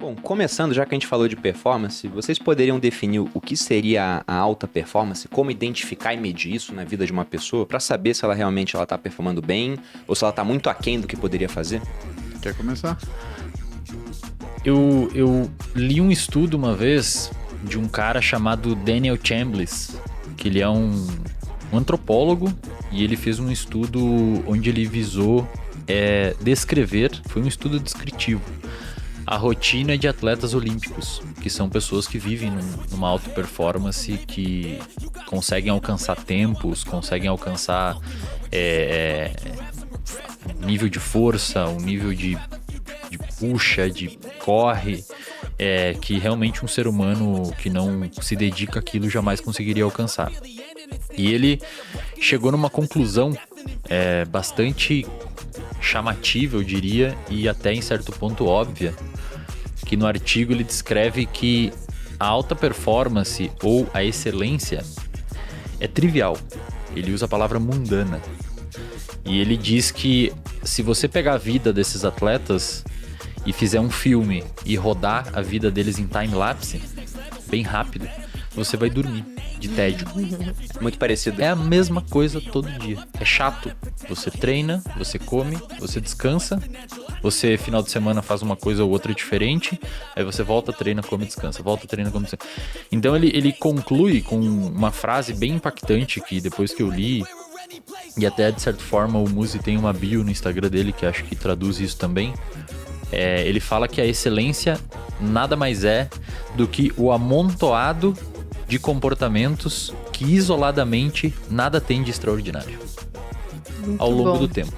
Bom, começando, já que a gente falou de performance, vocês poderiam definir o que seria a alta performance, como identificar e medir isso na vida de uma pessoa, para saber se ela realmente está performando bem ou se ela está muito aquém do que poderia fazer? Quer começar? Eu li um estudo uma vez de um cara chamado Daniel Chambliss, que ele é um antropólogo, e ele fez um estudo onde ele visou descrever, foi um estudo descritivo, a rotina de atletas olímpicos, que são pessoas que vivem numa alta performance, que conseguem alcançar tempos, conseguem alcançar nível de força, um nível de puxa, de corre, que realmente um ser humano que não se dedica àquilo jamais conseguiria alcançar. E ele chegou numa conclusão bastante chamativa, eu diria, e até em certo ponto óbvia, que no artigo ele descreve que a alta performance ou a excelência é trivial. Ele usa a palavra mundana. E ele diz que se você pegar a vida desses atletas e fizer um filme e rodar a vida deles em time-lapse, bem rápido, você vai dormir de tédio. Muito parecido. É a mesma coisa todo dia. É chato. Você treina, você come, você descansa, você final de semana faz uma coisa ou outra diferente, aí você volta, treina, come, descansa, volta, treina, come, descansa. Então ele conclui com uma frase bem impactante que depois que eu li, e até de certa forma o Muzi tem uma bio no Instagram dele que acho que traduz isso também. Ele fala que a excelência nada mais é do que o amontoado de comportamentos que isoladamente nada tem de extraordinário ao longo do tempo.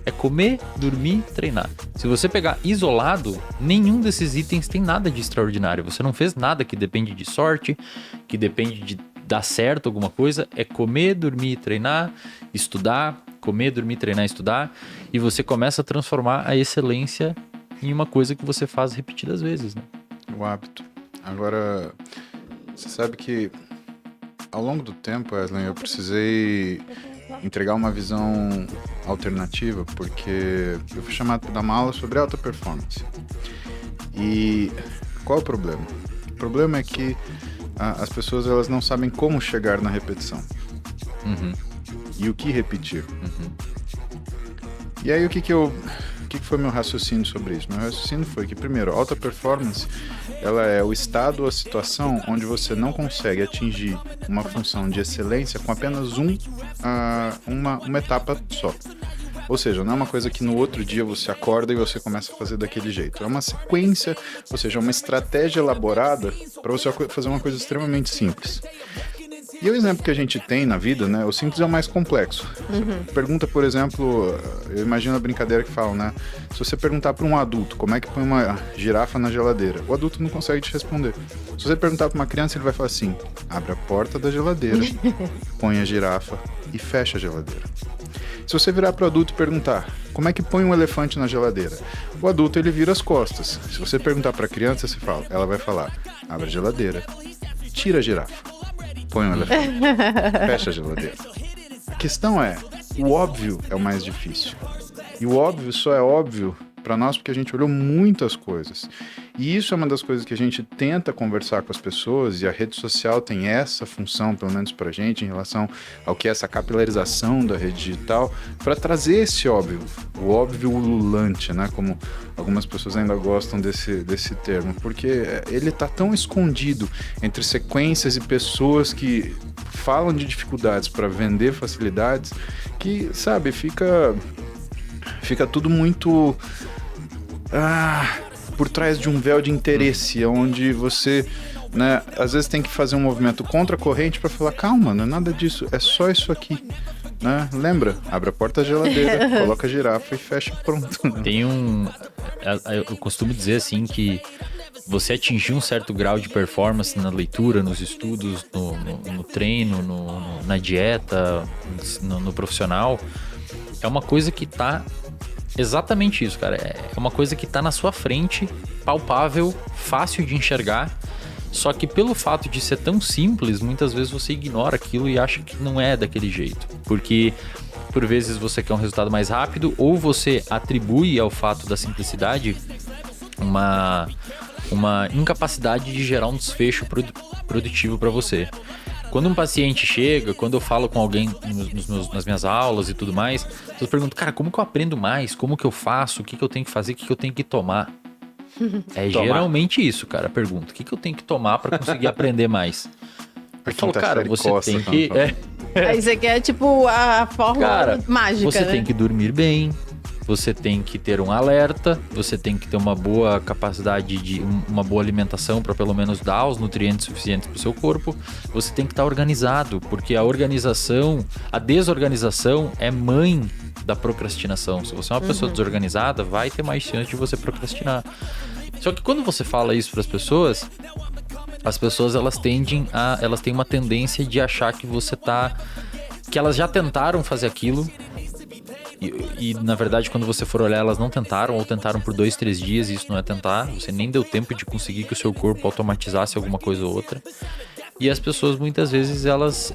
É comer, dormir, treinar. Se você pegar isolado, nenhum desses itens tem nada de extraordinário. Você não fez nada que depende de sorte, que depende de dar certo alguma coisa. É comer, dormir, treinar, estudar, comer, dormir, treinar, estudar. E você começa a transformar a excelência em uma coisa que você faz repetidas vezes, né? O hábito. Agora, você sabe que ao longo do tempo, Wesley, eu precisei entregar uma visão alternativa, porque eu fui chamado para dar uma aula sobre alta performance. E qual é o problema? O problema é que as pessoas elas não sabem como chegar na repetição. Uhum. E o que repetir. Uhum. E aí o que foi meu raciocínio sobre isso? Meu raciocínio foi que, primeiro, a alta performance ela é o estado ou a situação onde você não consegue atingir uma função de excelência com apenas uma etapa só. Ou seja, não é uma coisa que no outro dia você acorda e você começa a fazer daquele jeito. É uma sequência, ou seja, uma estratégia elaborada para você fazer uma coisa extremamente simples. E o exemplo que a gente tem na vida, né? O simples é o mais complexo. Pergunta, por exemplo, eu imagino a brincadeira que falam, né? Se você perguntar para um adulto como é que põe uma girafa na geladeira, o adulto não consegue te responder. Se você perguntar para uma criança, ele vai falar assim: abre a porta da geladeira, põe a girafa e fecha a geladeira. Se você virar para o adulto e perguntar como é que põe um elefante na geladeira, o adulto ele vira as costas. Se você perguntar para a criança, ela vai falar: abre a geladeira, tira a girafa, põe um elefante, fecha a geladeira. A questão é, o óbvio é o mais difícil. E o óbvio só é óbvio para nós porque a gente olhou muitas coisas. E isso é uma das coisas que a gente tenta conversar com as pessoas, e a rede social tem essa função, pelo menos pra gente, em relação ao que é essa capilarização da rede digital, para trazer esse óbvio, o óbvio ululante, né? Como algumas pessoas ainda gostam desse termo, porque ele tá tão escondido entre sequências e pessoas que falam de dificuldades para vender facilidades, que, sabe, fica tudo muito por trás de um véu de interesse, onde você, né, às vezes tem que fazer um movimento contra a corrente para falar: calma, não é nada disso, é só isso aqui, né? Lembra? Abre a porta da geladeira, coloca a girafa e fecha, pronto. Tem eu costumo dizer assim que você atingir um certo grau de performance na leitura, nos estudos, no treino, na dieta, no profissional, é uma coisa que tá exatamente isso, cara. É uma coisa que tá na sua frente, palpável, fácil de enxergar, só que pelo fato de ser tão simples, muitas vezes você ignora aquilo e acha que não é daquele jeito. Porque por vezes você quer um resultado mais rápido, ou você atribui ao fato da simplicidade uma incapacidade de gerar um desfecho produtivo para você. Quando um paciente chega, quando eu falo com alguém nas minhas aulas e tudo mais, eu pergunto, cara, como que eu aprendo mais? Como que eu faço? O que que eu tenho que fazer? O que que eu tenho que tomar? Geralmente isso, cara, a pergunta. O que que eu tenho que tomar para conseguir aprender mais? Eu falo, cara, você tem que... Aí você quer, tipo, a fórmula mágica, você né? tem que dormir bem, você tem que ter um alerta, você tem que ter uma boa capacidade de uma boa alimentação para pelo menos dar os nutrientes suficientes para o seu corpo. Você tem que estar organizado, porque a desorganização é mãe da procrastinação. Se você é uma pessoa desorganizada, vai ter mais chance de você procrastinar. Só que quando você fala isso para as pessoas elas têm uma tendência de achar que que elas já tentaram fazer aquilo. E na verdade, quando você for olhar, elas não tentaram, ou tentaram por 2, 3 dias, e isso não é tentar. Você nem deu tempo de conseguir que o seu corpo automatizasse alguma coisa ou outra. E as pessoas, muitas vezes, elas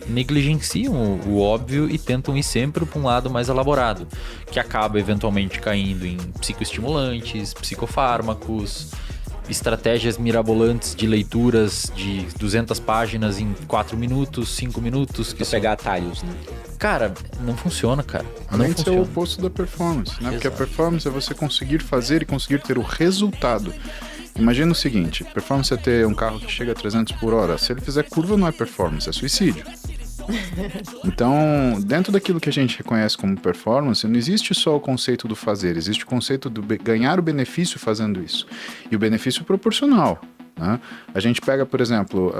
negligenciam o óbvio e tentam ir sempre para um lado mais elaborado, que acaba eventualmente caindo em psicoestimulantes, psicofármacos, estratégias mirabolantes de leituras de 200 páginas em 4 minutos, 5 minutos. Que pegar atalhos, né? Cara, não funciona, cara. Além de ser o oposto da performance, né? Porque a performance é você conseguir fazer e conseguir ter o resultado. Imagina o seguinte, performance é ter um carro que chega a 300 por hora. Se ele fizer curva, não é performance, é suicídio. Então, dentro daquilo que a gente reconhece como performance, não existe só o conceito do fazer, existe o conceito do ganhar o benefício fazendo isso. E o benefício proporcional, né? A gente pega, por exemplo,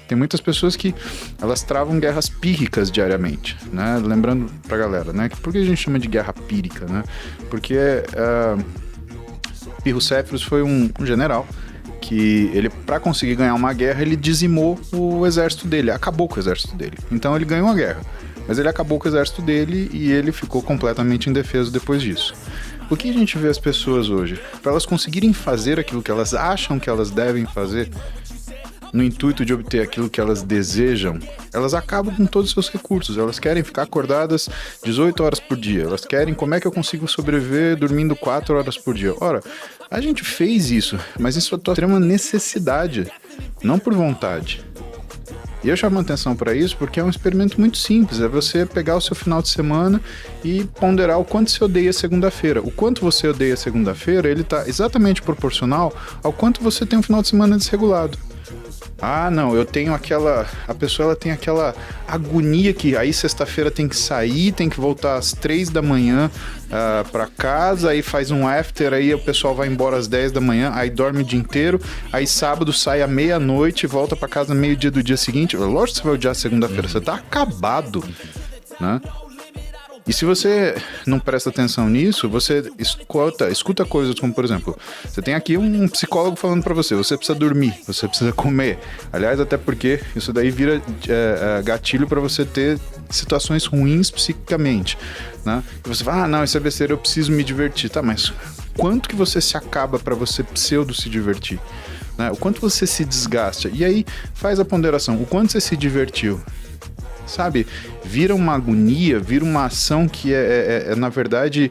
tem muitas pessoas que elas travam guerras pírricas diariamente, né? Lembrando pra galera, né? Por que a gente chama de guerra pírrica, né? Porque Pirrocéfiros foi um general que ele, para conseguir ganhar uma guerra, ele dizimou o exército dele, acabou com o exército dele. Então ele ganhou a guerra, mas ele acabou com o exército dele e ele ficou completamente indefeso depois disso. O que a gente vê as pessoas hoje? Para elas conseguirem fazer aquilo que elas acham que elas devem fazer, no intuito de obter aquilo que elas desejam, elas acabam com todos os seus recursos. Elas querem ficar acordadas 18 horas por dia. Elas querem, como é que eu consigo sobreviver dormindo 4 horas por dia? Ora, a gente fez isso, mas isso é uma extrema necessidade, não por vontade. E eu chamo a atenção para isso porque é um experimento muito simples. É você pegar o seu final de semana e ponderar o quanto você odeia segunda-feira. O quanto você odeia segunda-feira, ele está exatamente proporcional ao quanto você tem um final de semana desregulado. Ah, não, eu tenho a pessoa ela tem aquela agonia que aí sexta-feira tem que sair, tem que voltar às 3 da manhã pra casa, aí faz um after, aí o pessoal vai embora às 10 da manhã, aí dorme o dia inteiro, aí sábado sai à meia-noite, volta pra casa meio-dia do dia seguinte. Lógico que você vai odiar segunda-feira, você tá acabado, né? E se você não presta atenção nisso, você escuta coisas como, por exemplo, você tem aqui um psicólogo falando pra você precisa dormir, você precisa comer. Aliás, até porque isso daí vira gatilho pra você ter situações ruins psiquicamente, né? E você fala, não, isso é besteira, eu preciso me divertir. Tá, mas quanto que você se acaba pra você pseudo se divertir? Né? O quanto você se desgasta? E aí faz a ponderação, o quanto você se divertiu? Sabe, vira uma agonia, vira uma ação que na verdade,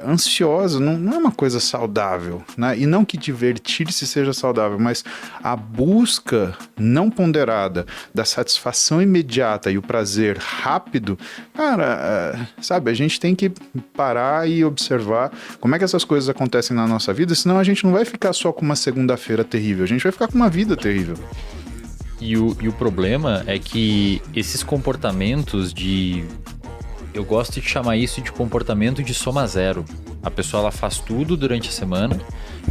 ansiosa, não é uma coisa saudável, né? E não que divertir-se seja saudável, mas a busca não ponderada da satisfação imediata e o prazer rápido, cara, sabe, a gente tem que parar e observar como é que essas coisas acontecem na nossa vida, senão a gente não vai ficar só com uma segunda-feira terrível, a gente vai ficar com uma vida terrível. E o problema é que esses comportamentos eu gosto de chamar isso de comportamento de soma zero. A pessoa ela faz tudo durante a semana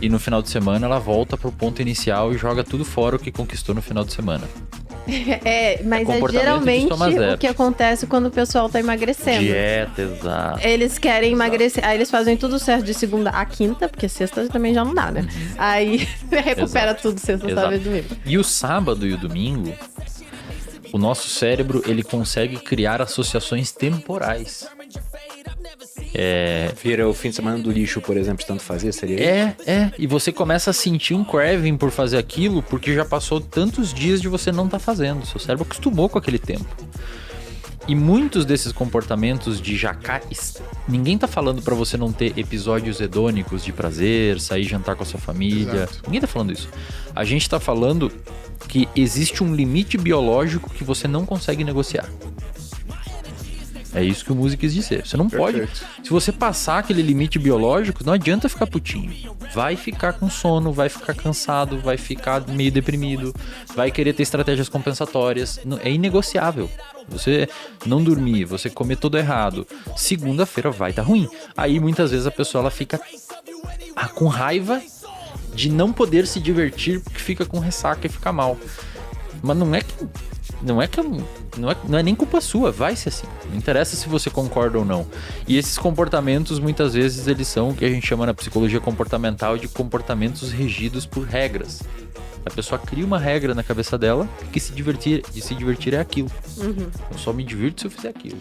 e no final de semana ela volta pro ponto inicial e joga tudo fora o que conquistou no final de semana. Mas geralmente o que acontece quando o pessoal tá emagrecendo. Dieta, exato. Eles querem emagrecer, aí eles fazem tudo certo de segunda a quinta, porque sexta também já não dá, né? Aí recupera tudo sexta, sábado e domingo. E o sábado e o domingo, o nosso cérebro, ele consegue criar associações temporais. Vira o fim de semana do lixo, por exemplo, de tanto fazer, seria isso? E você começa a sentir um craving por fazer aquilo, porque já passou tantos dias de você não estar fazendo. Seu cérebro acostumou com aquele tempo. E muitos desses comportamentos de jacar... Ninguém tá falando pra você não ter episódios hedônicos de prazer, sair jantar com a sua família. Exato. Ninguém tá falando isso. A gente tá falando que existe um limite biológico que você não consegue negociar. É isso que o Muzi quis dizer. Você não pode... Perfeito. Se você passar aquele limite biológico, não adianta ficar putinho. Vai ficar com sono, vai ficar cansado, vai ficar meio deprimido, vai querer ter estratégias compensatórias. É inegociável. Você não dormir, você comer tudo errado, segunda-feira vai estar ruim. Aí muitas vezes a pessoa ela fica com raiva de não poder se divertir porque fica com ressaca e fica mal. Mas não é nem culpa sua, vai ser assim. Não interessa se você concorda ou não. E esses comportamentos, muitas vezes, eles são o que a gente chama na psicologia comportamental de comportamentos regidos por regras. A pessoa cria uma regra na cabeça dela que se divertir é aquilo. Eu só me divirto se eu fizer aquilo.